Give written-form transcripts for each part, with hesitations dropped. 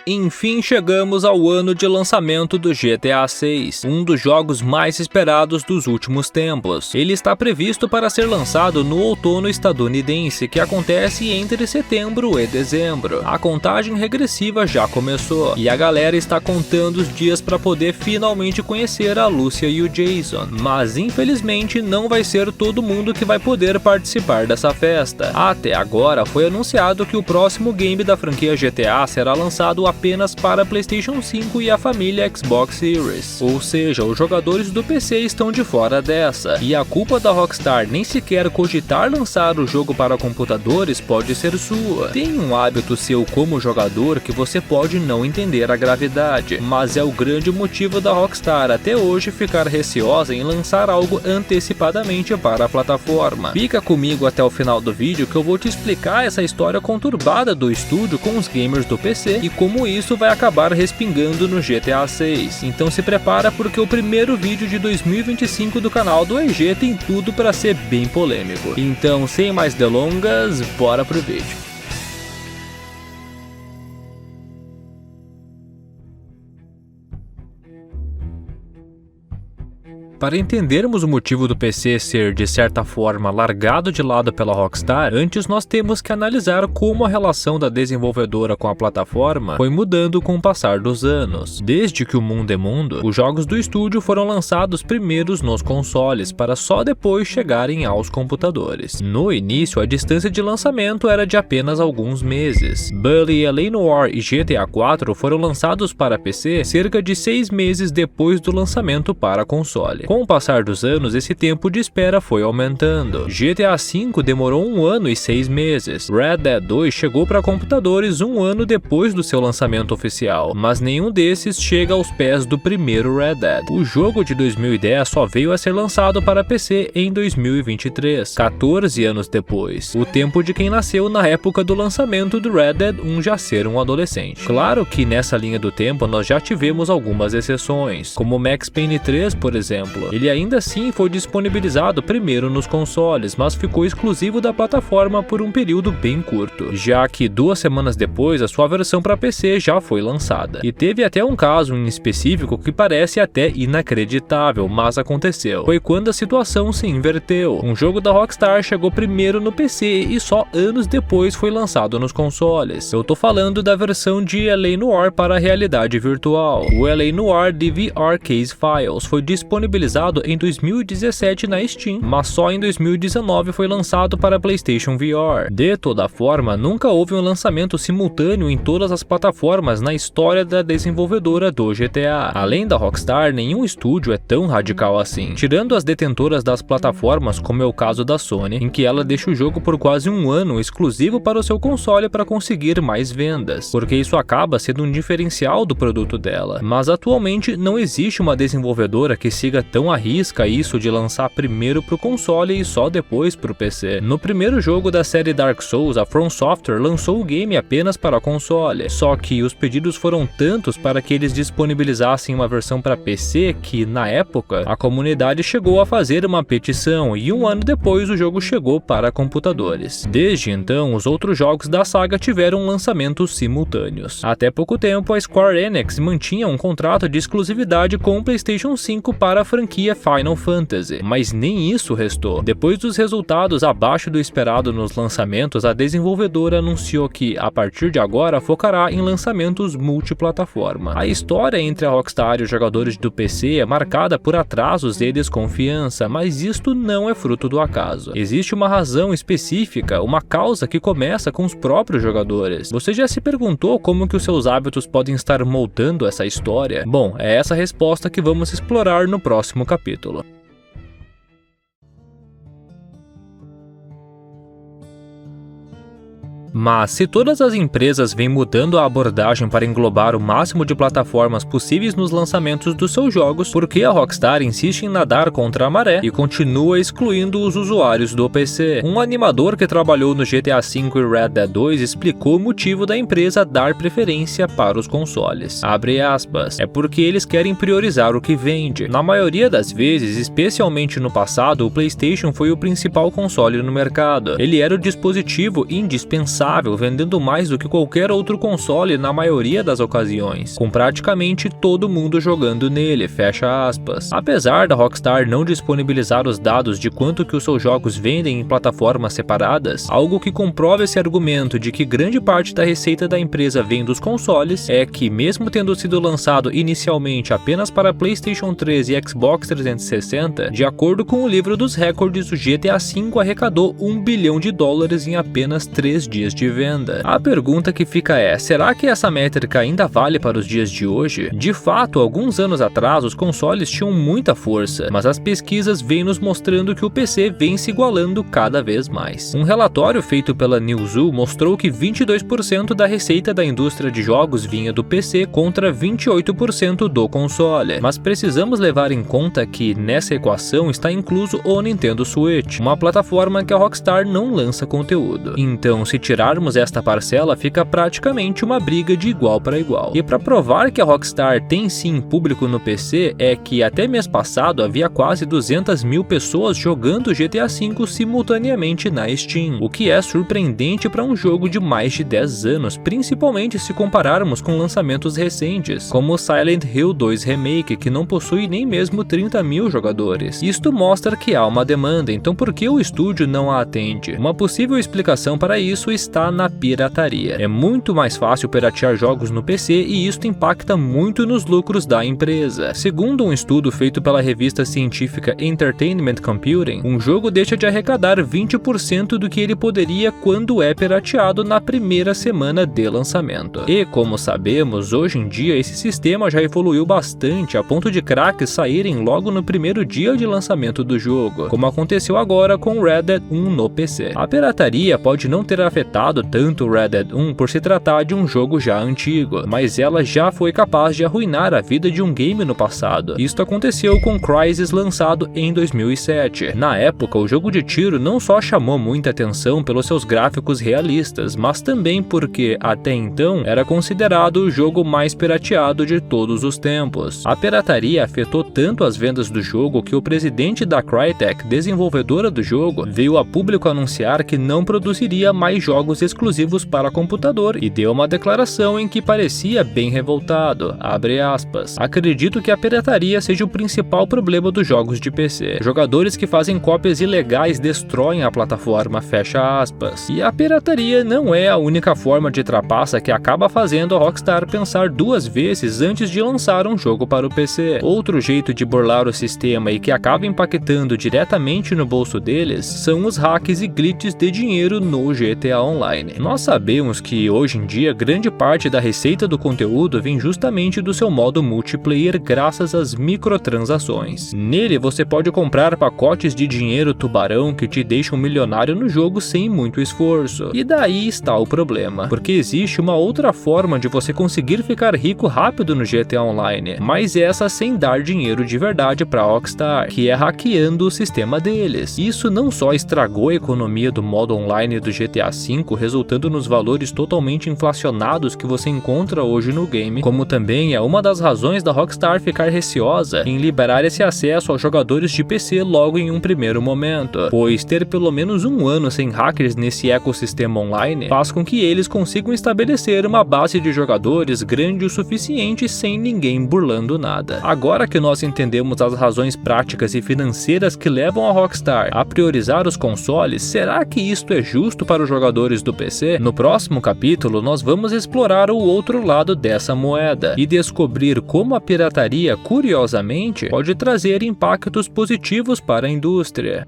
Enfim, chegamos ao ano de lançamento do GTA 6, um dos jogos mais esperados dos últimos tempos. Ele está previsto para ser lançado no outono estadunidense, que acontece entre setembro e dezembro. A contagem regressiva já começou, e a galera está contando os dias para poder finalmente conhecer a Lúcia e o Jason. Mas infelizmente não vai ser todo mundo que vai poder participar dessa festa. Até agora foi anunciado que o próximo game da franquia GTA será lançado apenas para PlayStation 5 e a família Xbox Series. Ou seja, os jogadores do PC estão de fora dessa. E a culpa da Rockstar nem sequer cogitar lançar o jogo para computadores pode ser sua. Tem um hábito seu como jogador que você pode não entender a gravidade, mas é o grande motivo da Rockstar até hoje ficar receosa em lançar algo antecipadamente para a plataforma. Fica comigo até o final do vídeo que eu vou te explicar essa história conturbada do estúdio com os gamers do PC e como isso vai acabar respingando no GTA 6. Então se prepara porque o primeiro vídeo de 2025 do canal do EG tem tudo para ser bem polêmico. Então, sem mais delongas, bora pro vídeo. Para entendermos o motivo do PC ser, de certa forma, largado de lado pela Rockstar, antes nós temos que analisar como a relação da desenvolvedora com a plataforma foi mudando com o passar dos anos. Desde que o mundo é mundo, os jogos do estúdio foram lançados primeiros nos consoles, para só depois chegarem aos computadores. No início, a distância de lançamento era de apenas alguns meses. Bully, LA Noire e GTA 4 foram lançados para PC cerca de 6 meses depois do lançamento para console. Com o passar dos anos, esse tempo de espera foi aumentando. GTA V demorou 1 ano e 6 meses. Red Dead 2 chegou para computadores 1 ano depois do seu lançamento oficial, mas nenhum desses chega aos pés do primeiro Red Dead. O jogo de 2010 só veio a ser lançado para PC em 2023, 14 anos depois, o tempo de quem nasceu na época do lançamento do Red Dead 1 já ser um adolescente. Claro que nessa linha do tempo nós já tivemos algumas exceções, como Max Payne 3, por exemplo. Ele ainda assim foi disponibilizado primeiro nos consoles, mas ficou exclusivo da plataforma por um período bem curto, já que 2 semanas depois a sua versão para PC já foi lançada. E teve até um caso em específico que parece até inacreditável, mas aconteceu. Foi quando a situação se inverteu. Um jogo da Rockstar chegou primeiro no PC e só anos depois foi lançado nos consoles. Eu tô falando da versão de LA Noire para a realidade virtual. O LA Noire de VR Case Files foi disponibilizado em 2017 na Steam, mas só em 2019 foi lançado para PlayStation VR. De toda forma, nunca houve um lançamento simultâneo em todas as plataformas na história da desenvolvedora do GTA. Além da Rockstar, nenhum estúdio é tão radical assim, tirando as detentoras das plataformas, como é o caso da Sony, em que ela deixa o jogo por quase 1 ano exclusivo para o seu console para conseguir mais vendas, porque isso acaba sendo um diferencial do produto dela. Mas atualmente não existe uma desenvolvedora que siga tão à risca isso de lançar primeiro pro console e só depois pro PC. No primeiro jogo da série Dark Souls, a From Software lançou o game apenas para console, só que os pedidos foram tantos para que eles disponibilizassem uma versão para PC que, na época, a comunidade chegou a fazer uma petição e 1 ano depois o jogo chegou para computadores. Desde então, os outros jogos da saga tiveram lançamentos simultâneos. Até pouco tempo, a Square Enix mantinha um contrato de exclusividade com o PlayStation 5 para a franquia Final Fantasy, mas nem isso restou. Depois dos resultados abaixo do esperado nos lançamentos, a desenvolvedora anunciou que, a partir de agora, focará em lançamentos multiplataforma. A história entre a Rockstar e os jogadores do PC é marcada por atrasos e desconfiança, mas isto não é fruto do acaso. Existe uma razão específica, uma causa que começa com os próprios jogadores. Você já se perguntou como que os seus hábitos podem estar moldando essa história? Bom, é essa resposta que vamos explorar no próximo capítulo. Mas se todas as empresas vêm mudando a abordagem para englobar o máximo de plataformas possíveis nos lançamentos dos seus jogos, por que a Rockstar insiste em nadar contra a maré e continua excluindo os usuários do PC? Um animador que trabalhou no GTA V e Red Dead 2 explicou o motivo da empresa dar preferência para os consoles. Abre aspas, é porque eles querem priorizar o que vende. Na maioria das vezes, especialmente no passado, o PlayStation foi o principal console no mercado. Ele era o dispositivo indispensável incontestável, vendendo mais do que qualquer outro console na maioria das ocasiões, com praticamente todo mundo jogando nele, fecha aspas. Apesar da Rockstar não disponibilizar os dados de quanto que os seus jogos vendem em plataformas separadas, algo que comprova esse argumento de que grande parte da receita da empresa vem dos consoles é que, mesmo tendo sido lançado inicialmente apenas para PlayStation 3 e Xbox 360, de acordo com o livro dos recordes, o GTA V arrecadou $1 bilhão em apenas 3 dias de venda. A pergunta que fica é, será que essa métrica ainda vale para os dias de hoje? De fato, alguns anos atrás os consoles tinham muita força, mas as pesquisas vêm nos mostrando que o PC vem se igualando cada vez mais. Um relatório feito pela Newzoo mostrou que 22% da receita da indústria de jogos vinha do PC contra 28% do console. Mas precisamos levar em conta que nessa equação está incluso o Nintendo Switch, uma plataforma que a Rockstar não lança conteúdo. Então, se tirarmos esta parcela, fica praticamente uma briga de igual para igual. E para provar que a Rockstar tem sim público no PC, é que até mês passado havia quase 200 mil pessoas jogando GTA V simultaneamente na Steam, o que é surpreendente para um jogo de mais de 10 anos, principalmente se compararmos com lançamentos recentes, como Silent Hill 2 Remake, que não possui nem mesmo 30 mil jogadores. Isto mostra que há uma demanda, então por que o estúdio não a atende? Uma possível explicação para isso está na pirataria. É muito mais fácil piratear jogos no PC e isto impacta muito nos lucros da empresa. Segundo um estudo feito pela revista científica Entertainment Computing, um jogo deixa de arrecadar 20% do que ele poderia quando é pirateado na primeira semana de lançamento. E como sabemos, hoje em dia esse sistema já evoluiu bastante a ponto de craques saírem logo no primeiro dia de lançamento do jogo, como aconteceu agora com Red Dead 1 no PC. A pirataria pode não ter afetado tanto Red Dead 1 por se tratar de um jogo já antigo, mas ela já foi capaz de arruinar a vida de um game no passado. Isto aconteceu com Crysis, lançado em 2007. Na época, o jogo de tiro não só chamou muita atenção pelos seus gráficos realistas, mas também porque, até então, era considerado o jogo mais pirateado de todos os tempos. A pirataria afetou tanto as vendas do jogo que o presidente da Crytek, desenvolvedora do jogo, veio a público anunciar que não produziria mais jogos exclusivos para computador e deu uma declaração em que parecia bem revoltado, abre aspas, acredito que a pirataria seja o principal problema dos jogos de PC. Jogadores que fazem cópias ilegais destroem a plataforma, fecha aspas. E a pirataria não é a única forma de trapaça que acaba fazendo a Rockstar pensar duas vezes antes de lançar um jogo para o PC. Outro jeito de burlar o sistema e que acaba impactando diretamente no bolso deles são os hacks e glitches de dinheiro no GTA Online. Nós sabemos que hoje em dia grande parte da receita do conteúdo vem justamente do seu modo multiplayer graças às microtransações. Nele você pode comprar pacotes de dinheiro tubarão que te deixam milionário no jogo sem muito esforço. E daí está o problema, porque existe uma outra forma de você conseguir ficar rico rápido no GTA Online, mas essa sem dar dinheiro de verdade para a Rockstar, que é hackeando o sistema deles. Isso não só estragou a economia do modo online do GTA V, resultando nos valores totalmente inflacionados que você encontra hoje no game, como também é uma das razões da Rockstar ficar receosa em liberar esse acesso aos jogadores de PC logo em um primeiro momento, pois ter pelo menos um ano sem hackers nesse ecossistema online faz com que eles consigam estabelecer uma base de jogadores grande o suficiente sem ninguém burlando nada. Agora que nós entendemos as razões práticas e financeiras que levam a Rockstar a priorizar os consoles, será que isto é justo para os jogadores do PC? No próximo capítulo nós vamos explorar o outro lado dessa moeda e descobrir como a pirataria, curiosamente, pode trazer impactos positivos para a indústria.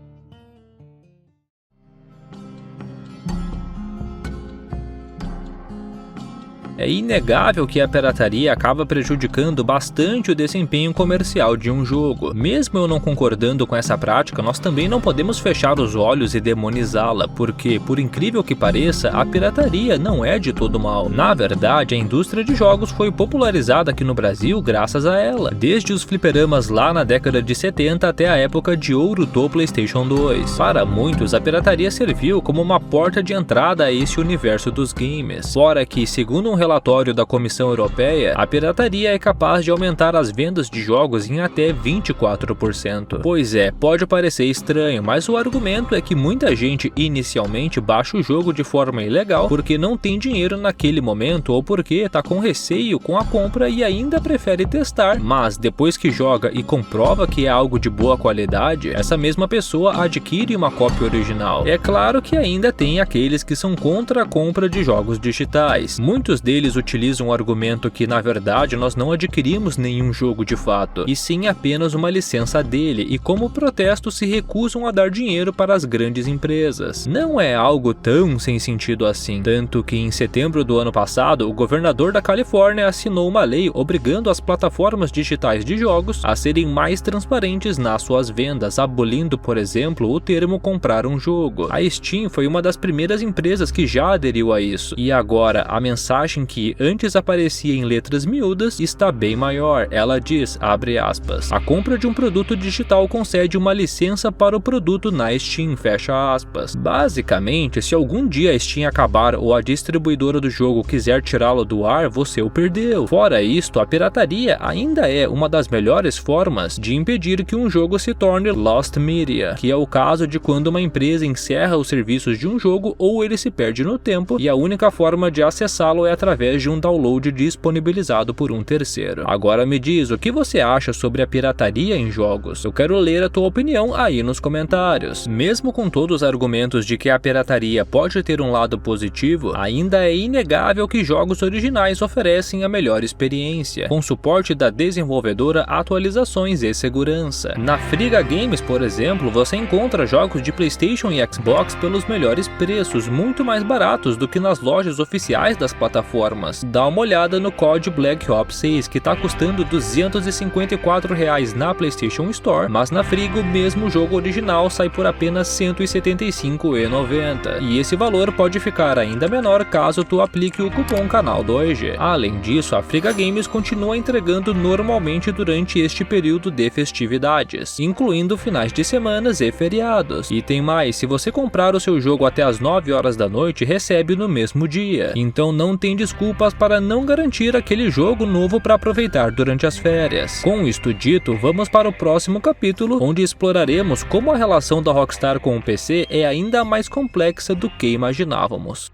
É inegável que a pirataria acaba prejudicando bastante o desempenho comercial de um jogo. Mesmo eu não concordando com essa prática, nós também não podemos fechar os olhos e demonizá-la, porque, por incrível que pareça, a pirataria não é de todo mal. Na verdade, a indústria de jogos foi popularizada aqui no Brasil graças a ela, desde os fliperamas lá na década de 70 até a época de ouro do PlayStation 2. Para muitos, a pirataria serviu como uma porta de entrada a esse universo dos games. Fora que, segundo um relatório da Comissão Europeia, a pirataria é capaz de aumentar as vendas de jogos em até 24%. Pois é, pode parecer estranho, mas o argumento é que muita gente inicialmente baixa o jogo de forma ilegal porque não tem dinheiro naquele momento ou porque tá com receio com a compra e ainda prefere testar, mas depois que joga e comprova que é algo de boa qualidade, essa mesma pessoa adquire uma cópia original. É claro que ainda tem aqueles que são contra a compra de jogos digitais. Muitos deles utilizam o argumento que na verdade nós não adquirimos nenhum jogo de fato, e sim apenas uma licença dele, e como protesto se recusam a dar dinheiro para as grandes empresas. Não é algo tão sem sentido assim, tanto que em setembro do ano passado o governador da Califórnia assinou uma lei obrigando as plataformas digitais de jogos a serem mais transparentes nas suas vendas, abolindo, por exemplo, o termo comprar um jogo. A Steam foi uma das primeiras empresas que já aderiu a isso, e agora a mensagem que antes aparecia em letras miúdas está bem maior. Ela diz, abre aspas, a compra de um produto digital concede uma licença para o produto na Steam, fecha aspas. Basicamente, se algum dia a Steam acabar ou a distribuidora do jogo quiser tirá-lo do ar, você o perdeu. Fora isto, a pirataria ainda é uma das melhores formas de impedir que um jogo se torne lost media, que é o caso de quando uma empresa encerra os serviços de um jogo ou ele se perde no tempo e a única forma de acessá-lo é através de um download disponibilizado por um terceiro. Agora me diz, o que você acha sobre a pirataria em jogos? Eu quero ler a tua opinião aí nos comentários. Mesmo com todos os argumentos de que a pirataria pode ter um lado positivo, ainda é inegável que jogos originais oferecem a melhor experiência, com suporte da desenvolvedora, atualizações e segurança. Na Friga Games, por exemplo, você encontra jogos de PlayStation e Xbox pelos melhores preços, muito mais baratos do que nas lojas oficiais das plataformas. Dá uma olhada no COD Black Ops 6, que está custando R$ 254 na PlayStation Store, mas na Friga o mesmo jogo original sai por apenas R$ 175,90. E esse valor pode ficar ainda menor caso tu aplique o cupom Canal2G. Além disso, a Friga Games continua entregando normalmente durante este período de festividades, incluindo finais de semanas e feriados. E tem mais, se você comprar o seu jogo até as 9 horas da noite, recebe no mesmo dia. Então não tem desculpas para não garantir aquele jogo novo para aproveitar durante as férias. Com isto dito, vamos para o próximo capítulo, onde exploraremos como a relação da Rockstar com o PC é ainda mais complexa do que imaginávamos.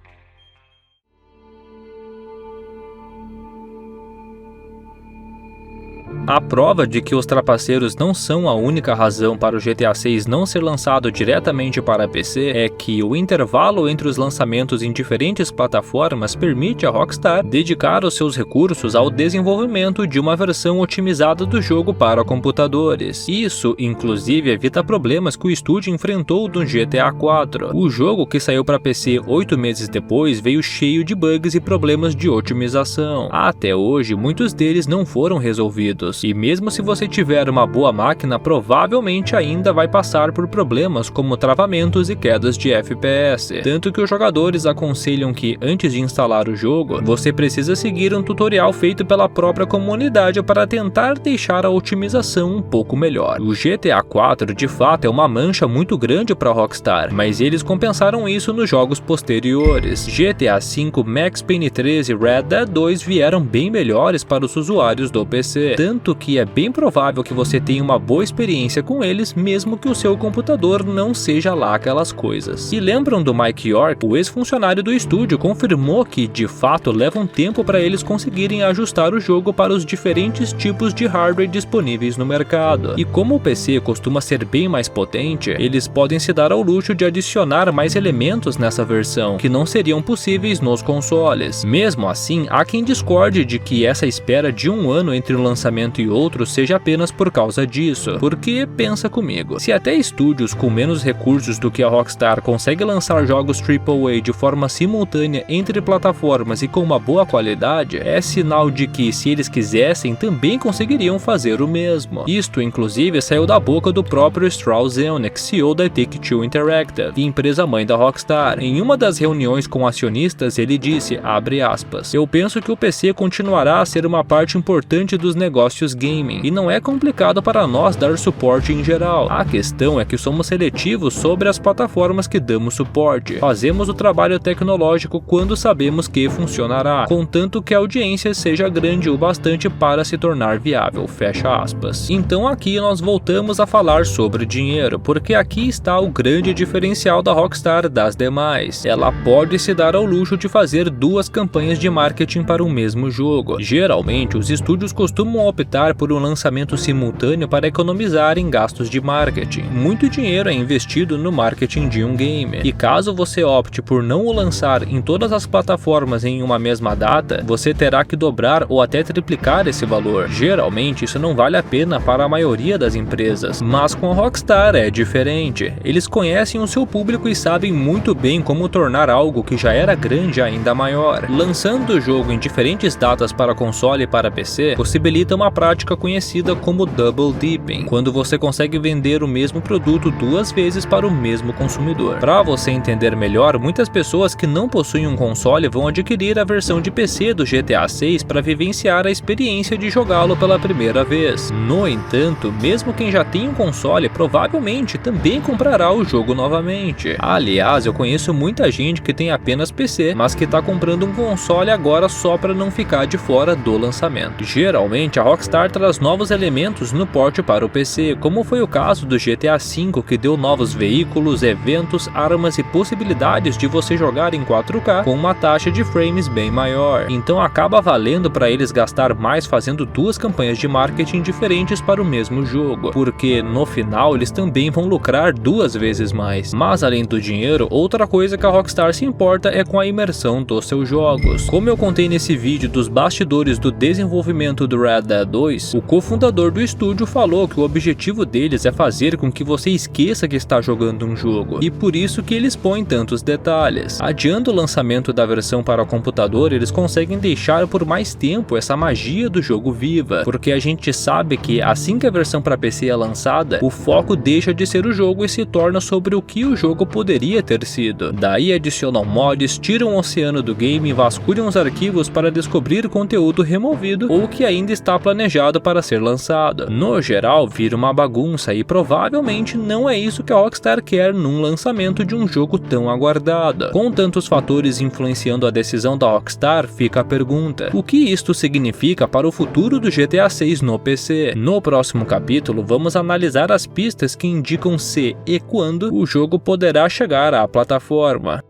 A prova de que os trapaceiros não são a única razão para o GTA 6 não ser lançado diretamente para PC é que o intervalo entre os lançamentos em diferentes plataformas permite a Rockstar dedicar os seus recursos ao desenvolvimento de uma versão otimizada do jogo para computadores. Isso, inclusive, evita problemas que o estúdio enfrentou no GTA 4. O jogo, que saiu para PC 8 meses depois, veio cheio de bugs e problemas de otimização. Até hoje, muitos deles não foram resolvidos. E mesmo se você tiver uma boa máquina, provavelmente ainda vai passar por problemas como travamentos e quedas de FPS. Tanto que os jogadores aconselham que, antes de instalar o jogo, você precisa seguir um tutorial feito pela própria comunidade para tentar deixar a otimização um pouco melhor. O GTA 4 de fato é uma mancha muito grande para a Rockstar, mas eles compensaram isso nos jogos posteriores. GTA V, Max Payne 3 e Red Dead 2 vieram bem melhores para os usuários do PC. Tanto que é bem provável que você tenha uma boa experiência com eles, mesmo que o seu computador não seja lá aquelas coisas. E lembram do Mike York? O ex-funcionário do estúdio confirmou que, de fato, leva um tempo para eles conseguirem ajustar o jogo para os diferentes tipos de hardware disponíveis no mercado. E como o PC costuma ser bem mais potente, eles podem se dar ao luxo de adicionar mais elementos nessa versão, que não seriam possíveis nos consoles. Mesmo assim, há quem discorde de que essa espera de um ano entre um lançamento e outro seja apenas por causa disso, porque pensa comigo, se até estúdios com menos recursos do que a Rockstar conseguem lançar jogos AAA de forma simultânea entre plataformas e com uma boa qualidade, é sinal de que, se eles quisessem, também conseguiriam fazer o mesmo. Isto, inclusive, saiu da boca do próprio Strauss Zelnick, CEO da Take-Two Interactive, empresa mãe da Rockstar. Em uma das reuniões com acionistas, ele disse, abre aspas, eu penso que o PC continuará a ser uma parte importante dos negócios negócios gaming, e não é complicado para nós dar suporte em geral. A questão é que somos seletivos sobre as plataformas que damos suporte. Fazemos o trabalho tecnológico quando sabemos que funcionará, contanto que a audiência seja grande o bastante para se tornar viável, fecha aspas. Então aqui nós voltamos a falar sobre dinheiro, porque aqui está o grande diferencial da Rockstar das demais. Ela pode se dar ao luxo de fazer duas campanhas de marketing para o mesmo jogo. Geralmente, os estúdios costumam optar por um lançamento simultâneo para economizar em gastos de marketing. Muito dinheiro é investido no marketing de um game, e caso você opte por não o lançar em todas as plataformas em uma mesma data, você terá que dobrar ou até triplicar esse valor. Geralmente, isso não vale a pena para a maioria das empresas, mas com a Rockstar é diferente. Eles conhecem o seu público e sabem muito bem como tornar algo que já era grande ainda maior. Lançando o jogo em diferentes datas para console e para PC, possibilita uma prática conhecida como double dipping, quando você consegue vender o mesmo produto duas vezes para o mesmo consumidor. Para você entender melhor, muitas pessoas que não possuem um console vão adquirir a versão de PC do GTA 6 para vivenciar a experiência de jogá-lo pela primeira vez. No entanto, mesmo quem já tem um console provavelmente também comprará o jogo novamente. Aliás, eu conheço muita gente que tem apenas PC, mas que está comprando um console agora só para não ficar de fora do lançamento. Geralmente, a Rockstar traz novos elementos no porte para o PC, como foi o caso do GTA V, que deu novos veículos, eventos, armas e possibilidades de você jogar em 4K com uma taxa de frames bem maior. Então acaba valendo para eles gastar mais fazendo duas campanhas de marketing diferentes para o mesmo jogo, porque no final eles também vão lucrar duas vezes mais. Mas além do dinheiro, outra coisa que a Rockstar se importa é com a imersão dos seus jogos. Como eu contei nesse vídeo dos bastidores do desenvolvimento do Red Dead 2, o cofundador do estúdio falou que o objetivo deles é fazer com que você esqueça que está jogando um jogo, e por isso que eles põem tantos detalhes. Adiando o lançamento da versão para computador, eles conseguem deixar por mais tempo essa magia do jogo viva, porque a gente sabe que assim que a versão para PC é lançada, o foco deixa de ser o jogo e se torna sobre o que o jogo poderia ter sido. Daí adicionam mods, tiram o oceano do game e vasculham os arquivos para descobrir conteúdo removido ou que ainda está planejado para ser lançado. No geral, vira uma bagunça e provavelmente não é isso que a Rockstar quer num lançamento de um jogo tão aguardado. Com tantos fatores influenciando a decisão da Rockstar, fica a pergunta: o que isto significa para o futuro do GTA 6 no PC? No próximo capítulo, vamos analisar as pistas que indicam se e quando o jogo poderá chegar à plataforma.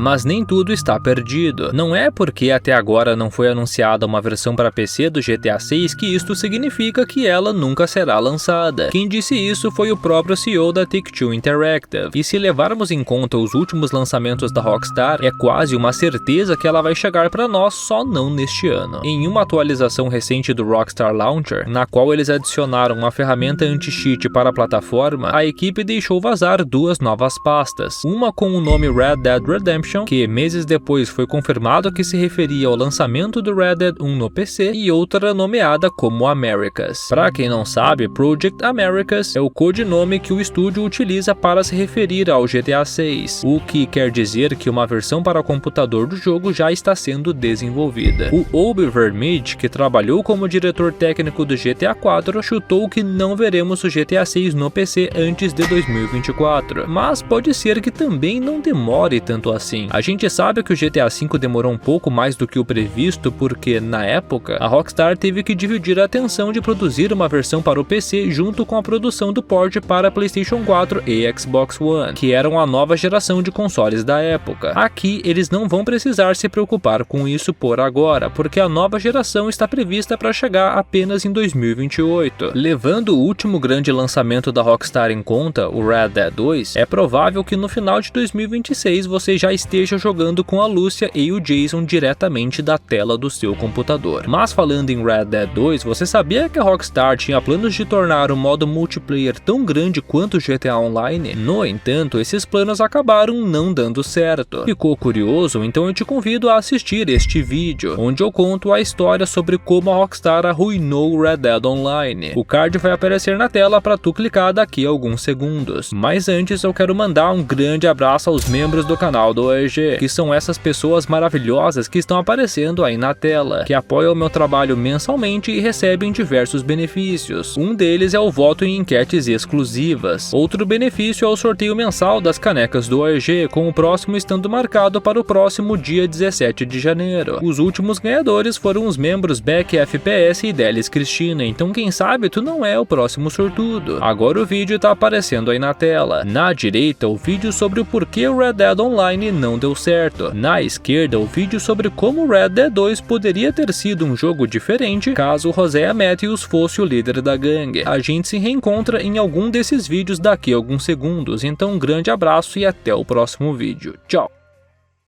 Mas nem tudo está perdido. Não é porque até agora não foi anunciada uma versão para PC do GTA 6 que isto significa que ela nunca será lançada. Quem disse isso foi o próprio CEO da Take-Two Interactive. E se levarmos em conta os últimos lançamentos da Rockstar, é quase uma certeza que ela vai chegar para nós, só não neste ano. Em uma atualização recente do Rockstar Launcher, na qual eles adicionaram uma ferramenta anti-cheat para a plataforma, a equipe deixou vazar duas novas pastas. Uma com o nome Red Dead Redemption, que meses depois foi confirmado que se referia ao lançamento do Red Dead 1 no PC, e outra nomeada como Americas. Para quem não sabe, Project Americas é o codinome que o estúdio utiliza para se referir ao GTA 6, o que quer dizer que uma versão para computador do jogo já está sendo desenvolvida. O Obi Vermij, que trabalhou como diretor técnico do GTA 4, chutou que não veremos o GTA 6 no PC antes de 2024, mas pode ser que também não demore tanto assim. A gente sabe que o GTA V demorou um pouco mais do que o previsto porque, na época, a Rockstar teve que dividir a atenção de produzir uma versão para o PC junto com a produção do port para PlayStation 4 e Xbox One, que eram a nova geração de consoles da época. Aqui, eles não vão precisar se preocupar com isso por agora, porque a nova geração está prevista para chegar apenas em 2028. Levando o último grande lançamento da Rockstar em conta, o Red Dead 2, é provável que no final de 2026 você já esteja jogando com a Lúcia e o Jason diretamente da tela do seu computador. Mas falando em Red Dead 2, você sabia que a Rockstar tinha planos de tornar o modo multiplayer tão grande quanto o GTA Online? No entanto, esses planos acabaram não dando certo. Ficou curioso? Então eu te convido a assistir este vídeo, onde eu conto a história sobre como a Rockstar arruinou o Red Dead Online. O card vai aparecer na tela para tu clicar daqui a alguns segundos. Mas antes eu quero mandar um grande abraço aos membros do canal do OEG, que são essas pessoas maravilhosas que estão aparecendo aí na tela, que apoiam o meu trabalho mensalmente e recebem diversos benefícios. Um deles é o voto em enquetes exclusivas. Outro benefício é o sorteio mensal das canecas do OEG, com o próximo estando marcado para o próximo dia 17 de janeiro. Os últimos ganhadores foram os membros Beck FPS e Delis Cristina, então quem sabe tu não é o próximo sortudo. Agora o vídeo tá aparecendo aí na tela. Na direita, o vídeo sobre o porquê o Red Dead Online não deu certo. Na esquerda, o vídeo sobre como Red Dead 2 poderia ter sido um jogo diferente caso Hosea Matthews fosse o líder da gangue. A gente se reencontra em algum desses vídeos daqui a alguns segundos, então um grande abraço e até o próximo vídeo. Tchau!